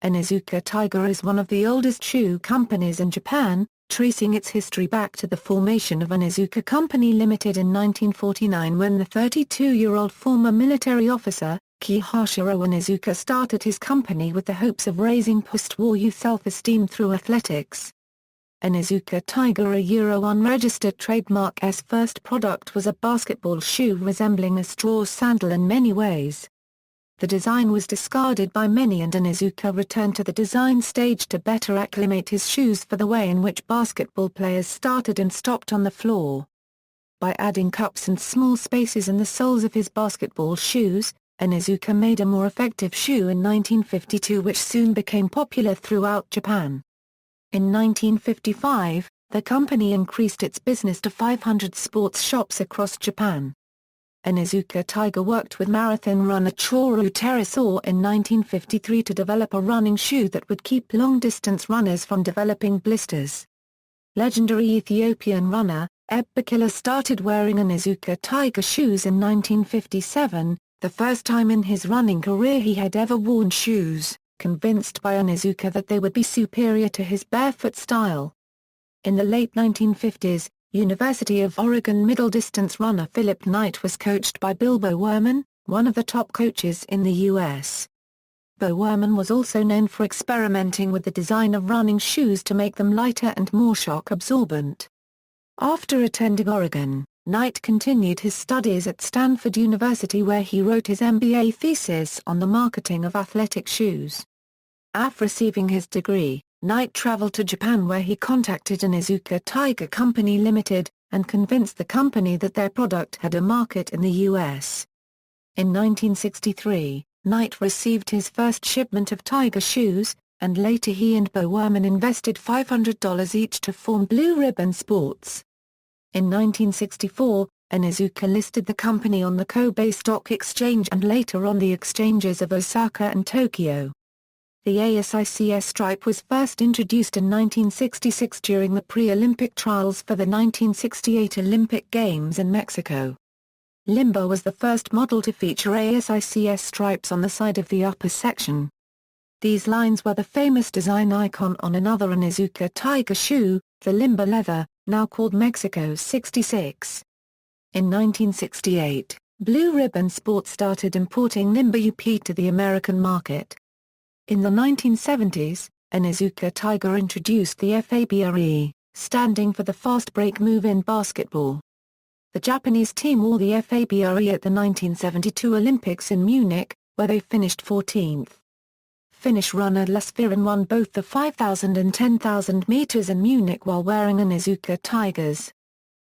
Onitsuka Tiger is one of the oldest shoe companies in Japan, tracing its history back to the formation of Onitsuka Co Ltd in 1949 when the 32-year-old former military officer, Kihachiro Onitsuka started his company with the hopes of raising post-war youth self-esteem through athletics. Onitsuka Tiger, a unregistered trademark's first product, was a basketball shoe resembling a straw sandal in many ways. The design was discarded by many and Onitsuka returned to the design stage to better acclimate his shoes for the way in which basketball players started and stopped on the floor. By adding cups and small spaces in the soles of his basketball shoes, Onitsuka made a more effective shoe in 1952 which soon became popular throughout Japan. In 1955, the company increased its business to 500 sports shops across Japan. Onitsuka Tiger worked with marathon runner Toru Terasawa in 1953 to develop a running shoe that would keep long-distance runners from developing blisters. Legendary Ethiopian runner, Ebe Bikila started wearing Onitsuka Tiger shoes in 1957, the first time in his running career he had ever worn shoes, convinced by Onitsuka that they would be superior to his barefoot style. In the late 1950s, University of Oregon middle-distance runner Philip Knight was coached by Bill Bowerman, one of the top coaches in the U.S. Bowerman was also known for experimenting with the design of running shoes to make them lighter and more shock-absorbent. After attending Oregon, Knight continued his studies at Stanford University where he wrote his MBA thesis on the marketing of athletic shoes. After receiving his degree, Knight traveled to Japan where he contacted Onitsuka Tiger Company Limited, and convinced the company that their product had a market in the U.S. In 1963, Knight received his first shipment of Tiger shoes, and later he and Bowerman invested $500 each to form Blue Ribbon Sports. In 1964, Onitsuka listed the company on the Kobe Stock Exchange and later on the exchanges of Osaka and Tokyo. The ASICS stripe was first introduced in 1966 during the pre-Olympic trials for the 1968 Olympic Games in Mexico. Limba was the first model to feature ASICS stripes on the side of the upper section. These lines were the famous design icon on another Onitsuka Tiger shoe, the Limba leather, now called Mexico 66. In 1968, Blue Ribbon Sports started importing Limba UP to the American market. In the 1970s, Onitsuka Tiger introduced the FABRE, standing for the fast break move in basketball. The Japanese team wore the FABRE at the 1972 Olympics in Munich, where they finished 14th. Finnish runner Lasse Viren won both the 5,000 and 10,000 meters in Munich while wearing Onitsuka Tigers.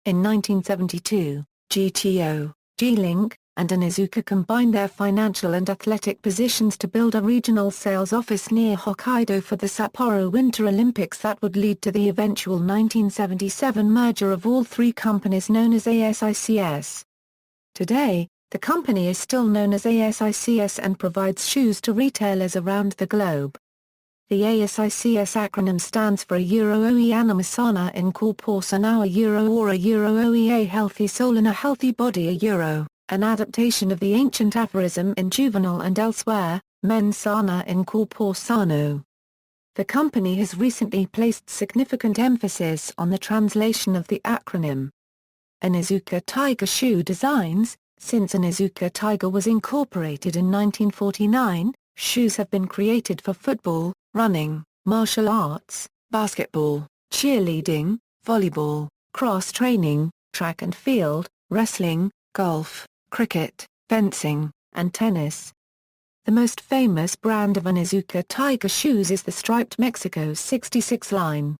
In 1972, GTO, G-Link, and Onitsuka combined their financial and athletic positions to build a regional sales office near Hokkaido for the Sapporo Winter Olympics that would lead to the eventual 1977 merger of all three companies known as ASICS. Today, the company is still known as ASICS and provides shoes to retailers around the globe. The ASICS acronym stands for OE Anima Sana in Corpore Sano, OE A Healthy Soul in a Healthy Body, an adaptation of the ancient aphorism in Juvenal and elsewhere, Mens Sana in Corpore Sano. The company has recently placed significant emphasis on the translation of the acronym. Onitsuka Tiger shoe designs. Since Onitsuka Tiger was incorporated in 1949, shoes have been created for football, running, martial arts, basketball, cheerleading, volleyball, cross-training, track and field, wrestling, golf, cricket, fencing, and tennis. The most famous brand of Onitsuka Tiger shoes is the striped Mexico 66 line.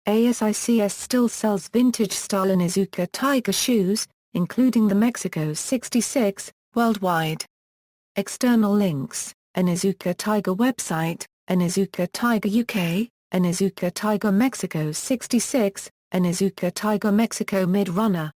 ASICS still sells vintage-style Onitsuka Tiger shoes, including the Mexico 66, worldwide. External links: Onitsuka Tiger website, Onitsuka Tiger UK, Onitsuka Tiger Mexico 66, Onitsuka Tiger Mexico Mid Runner.